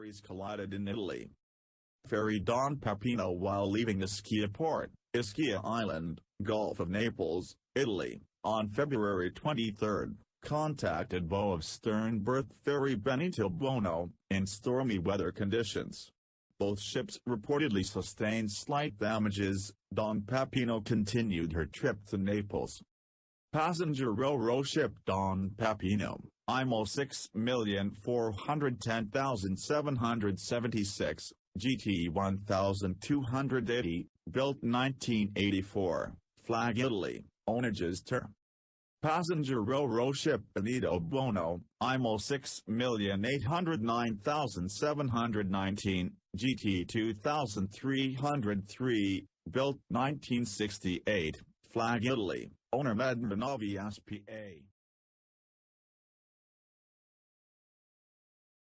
ferries collided in Italy. Ferry DON PEPPINO while leaving Ischia port, Ischia Island, Gulf of Naples, Italy, on February 23, contacted bow of stern-berthed ferry Benito Buono, in stormy weather conditions. Both ships reportedly sustained slight damages. DON PEPPINO continued her trip to Naples. Passenger ro-ro ship DON PEPPINO, IMO 6,410,776, GT 1280, built 1984, flag Italy, owner GES TUR. Passenger ro-ro ship Benito Buono, IMO 6,809,719, GT 2303, built 1968, flag Italy, owner Medmar Navi SPA.